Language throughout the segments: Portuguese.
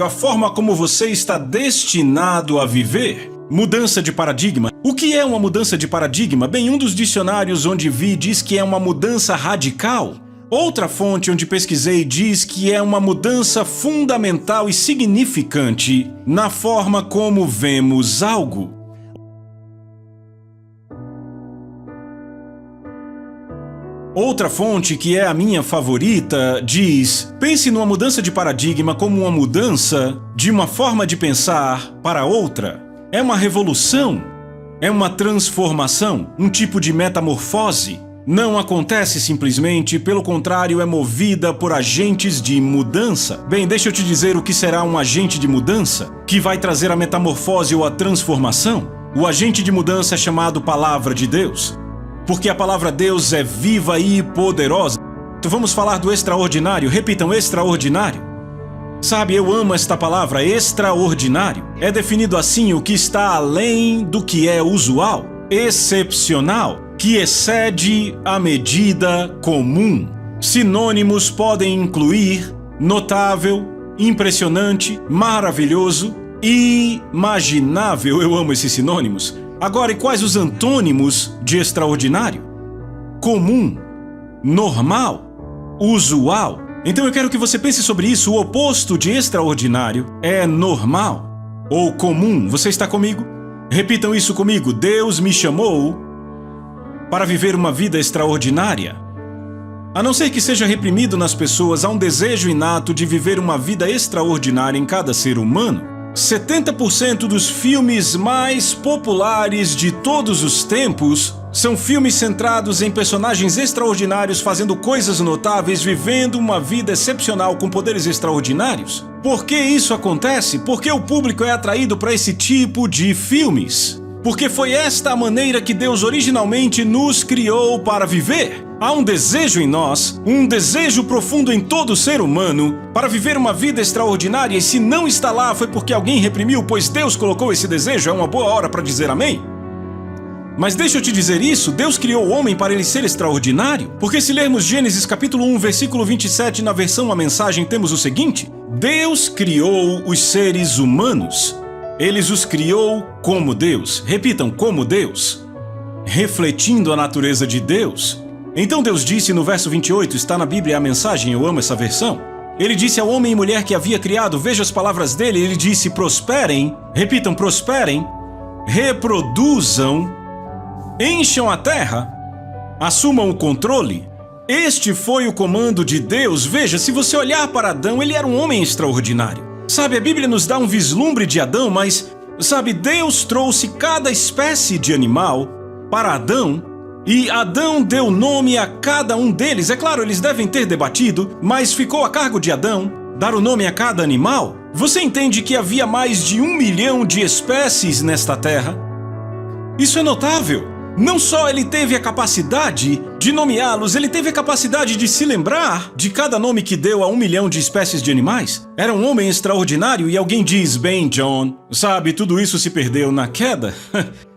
A forma como você está destinado a viver. Mudança de paradigma. O que é uma mudança de paradigma? Bem, um dos dicionários onde vi diz que é uma mudança radical. Outra fonte onde pesquisei diz que é uma mudança fundamental e significante na forma como vemos algo. Outra fonte, que é a minha favorita, diz: pense numa mudança de paradigma como uma mudança de uma forma de pensar para outra. É uma revolução, é uma transformação, um tipo de metamorfose. Não acontece simplesmente, pelo contrário, é movida por agentes de mudança. Bem, deixa eu te dizer o que será um agente de mudança, que vai trazer a metamorfose ou a transformação. O agente de mudança é chamado Palavra de Deus. Porque a palavra Deus é viva e poderosa. Então vamos falar do extraordinário. Repitam, extraordinário. Sabe, eu amo esta palavra, extraordinário. É definido assim o que está além do que é usual. Excepcional, que excede a medida comum. Sinônimos podem incluir notável, impressionante, maravilhoso, imaginável. Eu amo esses sinônimos. Agora, e quais os antônimos de extraordinário? Comum, normal, usual. Então eu quero que você pense sobre isso. O oposto de extraordinário é normal ou comum. Você está comigo? Repitam isso comigo. Deus me chamou para viver uma vida extraordinária. A não ser que seja reprimido nas pessoas, há um desejo inato de viver uma vida extraordinária em cada ser humano. 70% dos filmes mais populares de todos os tempos são filmes centrados em personagens extraordinários fazendo coisas notáveis, vivendo uma vida excepcional com poderes extraordinários. Por que isso acontece? Porque o público é atraído para esse tipo de filmes. Porque foi esta a maneira que Deus originalmente nos criou para viver. Há um desejo em nós, um desejo profundo em todo ser humano, para viver uma vida extraordinária, e se não está lá foi porque alguém reprimiu, pois Deus colocou esse desejo. É uma boa hora para dizer amém. Mas deixa eu te dizer isso, Deus criou o homem para ele ser extraordinário. Porque se lermos Gênesis capítulo 1, versículo 27, na versão A Mensagem, temos o seguinte: Deus criou os seres humanos. Ele os criou como Deus. Repitam, como Deus. Refletindo a natureza de Deus. Então Deus disse no verso 28, está na Bíblia A Mensagem, eu amo essa versão. Ele disse ao homem e mulher que havia criado, veja as palavras dele, ele disse: prosperem, repitam, prosperem, reproduzam, encham a terra, assumam o controle. Este foi o comando de Deus. Veja, se você olhar para Adão, ele era um homem extraordinário. Sabe, a Bíblia nos dá um vislumbre de Adão, mas, sabe, Deus trouxe cada espécie de animal para Adão, e Adão deu nome a cada um deles. É claro, eles devem ter debatido, mas ficou a cargo de Adão dar o nome a cada animal. Você entende que havia mais de 1 milhão de espécies nesta terra? Isso é notável. Não só ele teve a capacidade de nomeá-los, ele teve a capacidade de se lembrar de cada nome que deu a 1 milhão de espécies de animais. Era um homem extraordinário e alguém diz: bem, John, sabe, tudo isso se perdeu na queda?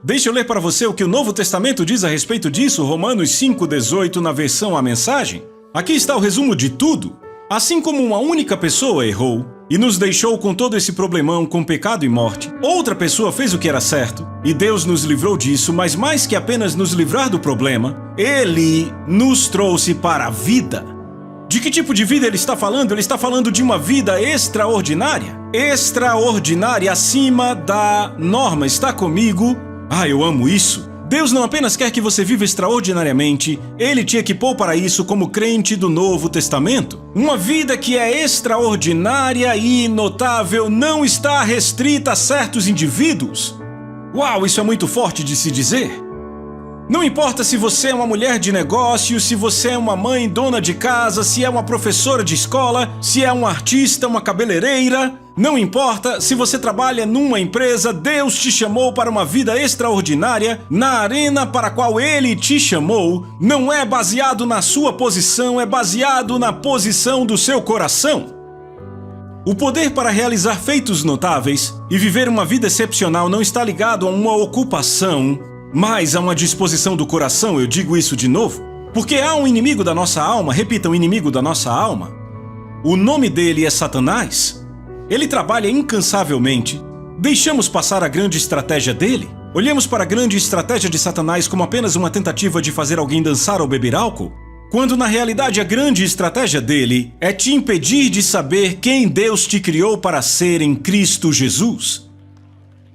Deixa eu ler para você o que o Novo Testamento diz a respeito disso, Romanos 5,18, na versão A Mensagem. Aqui está o resumo de tudo. Assim como uma única pessoa errou e nos deixou com todo esse problemão com pecado e morte, outra pessoa fez o que era certo e Deus nos livrou disso, mas mais que apenas nos livrar do problema, Ele nos trouxe para a vida. De que tipo de vida ele está falando? Ele está falando de uma vida extraordinária. Extraordinária, acima da norma. Está comigo? Ah, eu amo isso. Deus não apenas quer que você viva extraordinariamente, Ele te equipou para isso como crente do Novo Testamento. Uma vida que é extraordinária e notável não está restrita a certos indivíduos. Uau, isso é muito forte de se dizer. Não importa se você é uma mulher de negócios, se você é uma mãe dona de casa, se é uma professora de escola, se é um artista, uma cabeleireira. Não importa se você trabalha numa empresa, Deus te chamou para uma vida extraordinária. Na arena para a qual Ele te chamou, não é baseado na sua posição, é baseado na posição do seu coração. O poder para realizar feitos notáveis e viver uma vida excepcional não está ligado a uma ocupação, mas a uma disposição do coração. Eu digo isso de novo, porque há um inimigo da nossa alma. Repitam, inimigo da nossa alma. O nome dele é Satanás. Ele trabalha incansavelmente. Deixamos passar a grande estratégia dele? Olhamos para a grande estratégia de Satanás como apenas uma tentativa de fazer alguém dançar ou beber álcool? Quando na realidade a grande estratégia dele é te impedir de saber quem Deus te criou para ser em Cristo Jesus.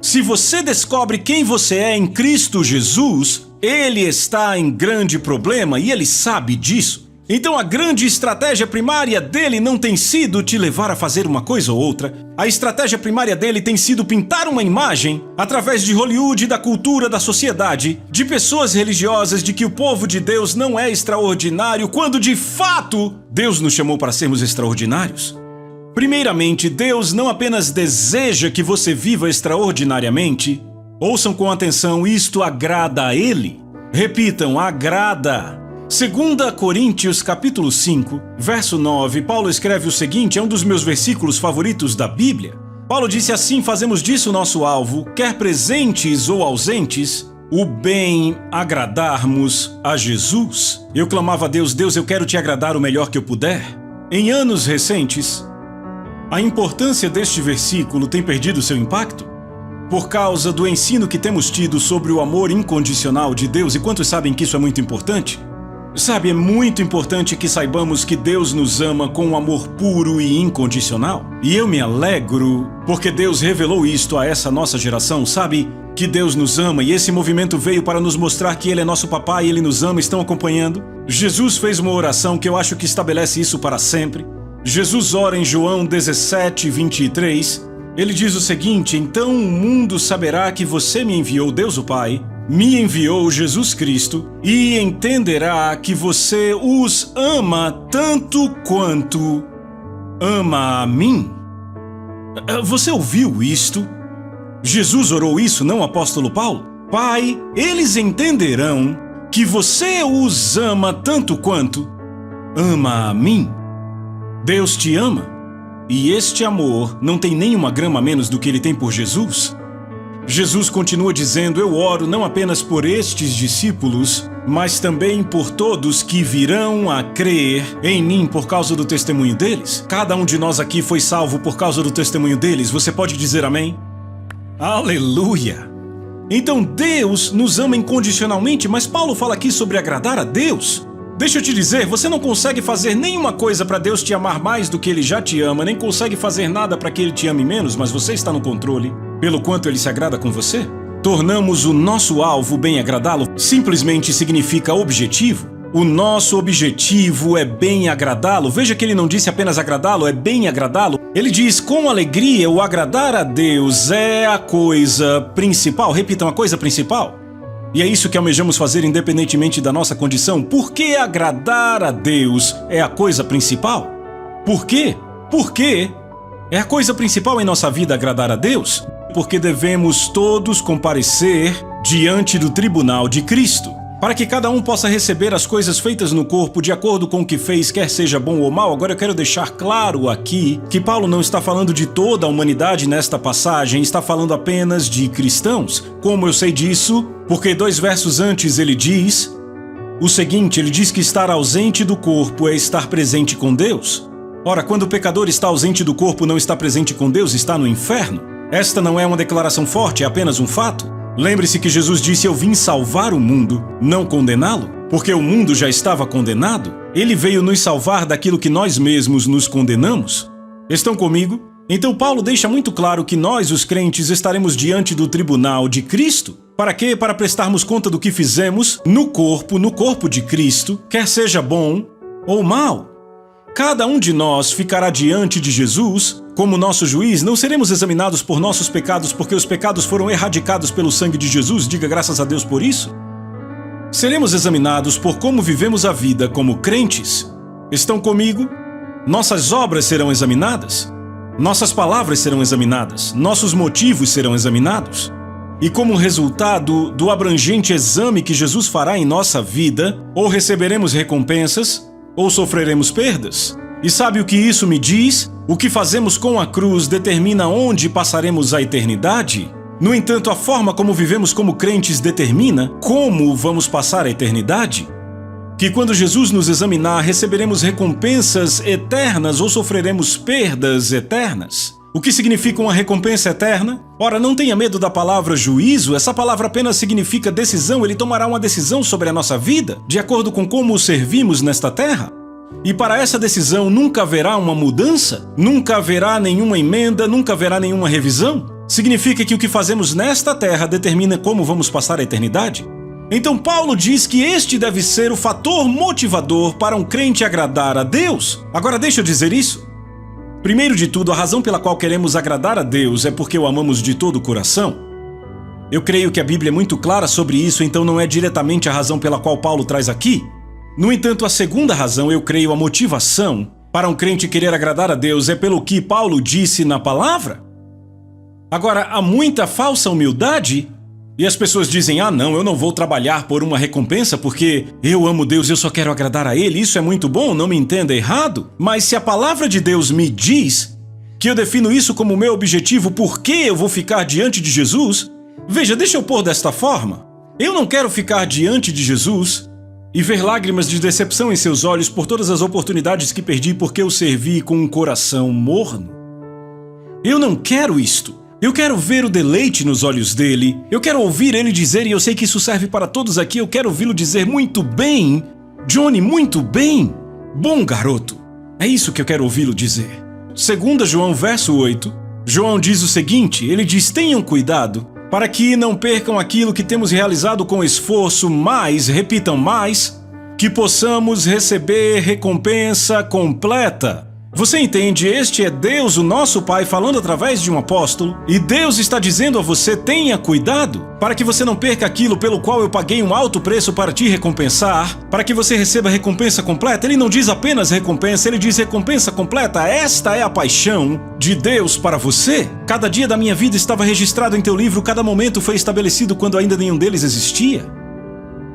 Se você descobre quem você é em Cristo Jesus, ele está em grande problema e ele sabe disso. Então a grande estratégia primária dele não tem sido te levar a fazer uma coisa ou outra. A estratégia primária dele tem sido pintar uma imagem, através de Hollywood, da cultura, da sociedade, de pessoas religiosas, de que o povo de Deus não é extraordinário, quando de fato Deus nos chamou para sermos extraordinários. Primeiramente, Deus não apenas deseja que você viva extraordinariamente. Ouçam com atenção, isto agrada a Ele. Repitam, agrada. 2 Coríntios capítulo 5, verso 9, Paulo escreve o seguinte, é um dos meus versículos favoritos da Bíblia. Paulo disse assim, fazemos disso nosso alvo, quer presentes ou ausentes, o bem agradarmos a Jesus. Eu clamava a Deus, Deus, eu quero te agradar o melhor que eu puder. Em anos recentes, a importância deste versículo tem perdido seu impacto por causa do ensino que temos tido sobre o amor incondicional de Deus. E quantos sabem que isso é muito importante? Sabe, é muito importante que saibamos que Deus nos ama com um amor puro e incondicional. E eu me alegro porque Deus revelou isto a essa nossa geração, sabe? Que Deus nos ama e esse movimento veio para nos mostrar que Ele é nosso papai e Ele nos ama. Estão acompanhando? Jesus fez uma oração que eu acho que estabelece isso para sempre. Jesus ora em João 17, 23. Ele diz o seguinte, então o mundo saberá que você me enviou, Deus o Pai, me enviou Jesus Cristo e entenderá que você os ama tanto quanto ama a mim. Você ouviu isto? Jesus orou isso, não o apóstolo Paulo? Pai, eles entenderão que você os ama tanto quanto ama a mim. Deus te ama e este amor não tem nenhuma grama menos do que ele tem por Jesus. Jesus continua dizendo, eu oro não apenas por estes discípulos, mas também por todos que virão a crer em mim por causa do testemunho deles. Cada um de nós aqui foi salvo por causa do testemunho deles. Você pode dizer amém? Aleluia! Então Deus nos ama incondicionalmente, mas Paulo fala aqui sobre agradar a Deus. Deixa eu te dizer, você não consegue fazer nenhuma coisa para Deus te amar mais do que Ele já te ama, nem consegue fazer nada para que Ele te ame menos, mas você está no controle. Pelo quanto Ele se agrada com você? Tornamos o nosso alvo bem agradá-lo simplesmente significa objetivo. O nosso objetivo é bem agradá-lo. Veja que Ele não disse apenas agradá-lo, é bem agradá-lo. Ele diz, com alegria, o agradar a Deus é a coisa principal. Repitam, a coisa principal. E é isso que almejamos fazer independentemente da nossa condição. Por que agradar a Deus é a coisa principal? Por quê? Por quê? É a coisa principal em nossa vida agradar a Deus? Porque devemos todos comparecer diante do tribunal de Cristo, para que cada um possa receber as coisas feitas no corpo de acordo com o que fez, quer seja bom ou mal. Agora eu quero deixar claro aqui que Paulo não está falando de toda a humanidade nesta passagem, está falando apenas de cristãos. Como eu sei disso? Porque 2 versos antes ele diz o seguinte, ele diz que estar ausente do corpo é estar presente com Deus. Ora, quando o pecador está ausente do corpo, não está presente com Deus, está no inferno. Esta não é uma declaração forte, é apenas um fato. Lembre-se que Jesus disse, eu vim salvar o mundo, não condená-lo, porque o mundo já estava condenado. Ele veio nos salvar daquilo que nós mesmos nos condenamos. Estão comigo? Então Paulo deixa muito claro que nós, os crentes, estaremos diante do tribunal de Cristo. Para quê? Para prestarmos conta do que fizemos no corpo de Cristo, quer seja bom ou mal. Cada um de nós ficará diante de Jesus como nosso juiz. Não seremos examinados por nossos pecados, porque os pecados foram erradicados pelo sangue de Jesus. Diga graças a Deus por isso. Seremos examinados por como vivemos a vida como crentes. Estão comigo? Nossas obras serão examinadas. Nossas palavras serão examinadas. Nossos motivos serão examinados. E como resultado do abrangente exame que Jesus fará em nossa vida, ou receberemos recompensas, ou sofreremos perdas. E sabe o que isso me diz? O que fazemos com a cruz determina onde passaremos a eternidade. No entanto, a forma como vivemos como crentes determina como vamos passar a eternidade. Que quando Jesus nos examinar, receberemos recompensas eternas ou sofreremos perdas eternas. O que significa uma recompensa eterna? Ora, não tenha medo da palavra juízo, essa palavra apenas significa decisão. Ele tomará uma decisão sobre a nossa vida, de acordo com como o servimos nesta terra. E para essa decisão nunca haverá uma mudança, nunca haverá nenhuma emenda, nunca haverá nenhuma revisão. Significa que o que fazemos nesta terra determina como vamos passar a eternidade? Então Paulo diz que este deve ser o fator motivador para um crente agradar a Deus. Agora deixa eu dizer isso. Primeiro de tudo, a razão pela qual queremos agradar a Deus é porque o amamos de todo o coração. Eu creio que a Bíblia é muito clara sobre isso, então não é diretamente a razão pela qual Paulo traz aqui. No entanto, a segunda razão, eu creio, a motivação para um crente querer agradar a Deus é pelo que Paulo disse na palavra. Agora, há muita falsa humildade e as pessoas dizem, não, eu não vou trabalhar por uma recompensa porque eu amo Deus, eu só quero agradar a Ele. Isso é muito bom, não me entenda errado. Mas se a palavra de Deus me diz que eu defino isso como meu objetivo, por que eu vou ficar diante de Jesus? Veja, deixa eu pôr desta forma. Eu não quero ficar diante de Jesus e ver lágrimas de decepção em seus olhos por todas as oportunidades que perdi porque eu servi com um coração morno. Eu não quero isto. Eu quero ver o deleite nos olhos dele. Eu quero ouvir ele dizer, e eu sei que isso serve para todos aqui, eu quero ouvi-lo dizer muito bem. Johnny, muito bem. Bom garoto. É isso que eu quero ouvi-lo dizer. 2 João, verso 8. João diz o seguinte, ele diz, tenham cuidado para que não percam aquilo que temos realizado com esforço, mas, repitam mais, que possamos receber recompensa completa. Você entende? Este é Deus, o nosso Pai, falando através de um apóstolo, e Deus está dizendo a você, tenha cuidado, para que você não perca aquilo pelo qual eu paguei um alto preço para te recompensar, para que você receba recompensa completa. Ele não diz apenas recompensa, ele diz recompensa completa. Esta é a paixão de Deus para você. Cada dia da minha vida estava registrado em teu livro, cada momento foi estabelecido quando ainda nenhum deles existia.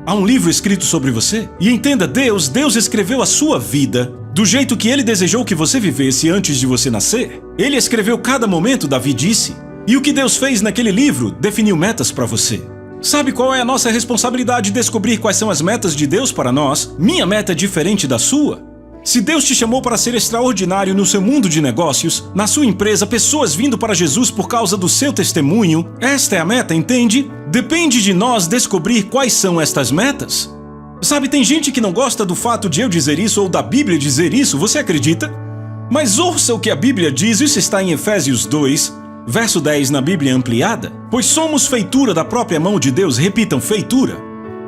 Há um livro escrito sobre você. E entenda, Deus escreveu a sua vida do jeito que Ele desejou que você vivesse antes de você nascer. Ele escreveu cada momento, Davi disse. E o que Deus fez naquele livro definiu metas para você. Sabe qual é a nossa responsabilidade? Descobrir quais são as metas de Deus para nós. Minha meta é diferente da sua. Se Deus te chamou para ser extraordinário no seu mundo de negócios, na sua empresa, pessoas vindo para Jesus por causa do seu testemunho, esta é a meta, entende? Depende de nós descobrir quais são estas metas. Sabe, tem gente que não gosta do fato de eu dizer isso ou da Bíblia dizer isso, você acredita? Mas ouça o que a Bíblia diz, isso está em Efésios 2, verso 10 na Bíblia ampliada. Pois somos feitura da própria mão de Deus, repitam, feitura.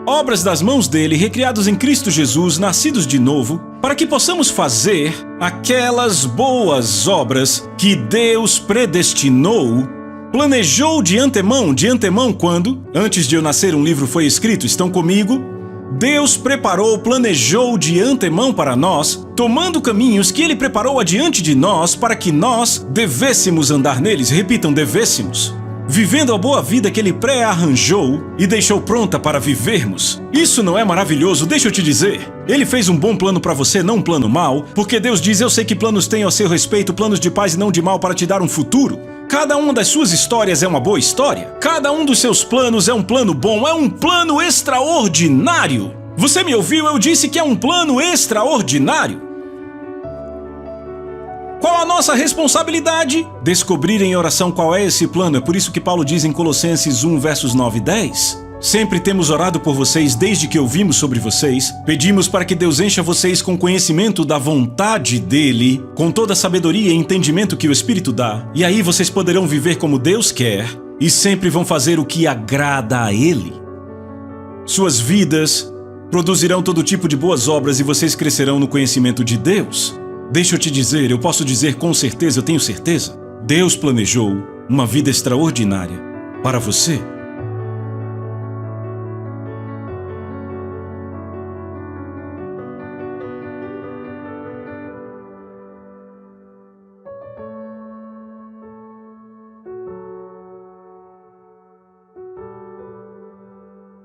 Obras das mãos dele, recriados em Cristo Jesus, nascidos de novo, para que possamos fazer aquelas boas obras que Deus predestinou, planejou de antemão quando? Antes de eu nascer um livro foi escrito, estão comigo? Deus preparou, planejou de antemão para nós, tomando caminhos que Ele preparou adiante de nós para que nós devêssemos andar neles, repitam, devêssemos. Vivendo a boa vida que Ele pré-arranjou e deixou pronta para vivermos. Isso não é maravilhoso? Deixa eu te dizer. Ele fez um bom plano para você, não um plano mau, porque Deus diz, eu sei que planos tenho a seu respeito, planos de paz e não de mal para te dar um futuro. Cada uma das suas histórias é uma boa história. Cada um dos seus planos é um plano bom, é um plano extraordinário. Você me ouviu? Eu disse que é um plano extraordinário. Qual a nossa responsabilidade? Descobrir em oração qual é esse plano. É por isso que Paulo diz em Colossenses 1, versos 9 e 10. Sempre temos orado por vocês desde que ouvimos sobre vocês. Pedimos para que Deus encha vocês com conhecimento da vontade dele, com toda a sabedoria e entendimento que o Espírito dá. E aí vocês poderão viver como Deus quer e sempre vão fazer o que agrada a Ele. Suas vidas produzirão todo tipo de boas obras e vocês crescerão no conhecimento de Deus. Deixa eu te dizer, eu posso dizer com certeza, eu tenho certeza, Deus planejou uma vida extraordinária para você.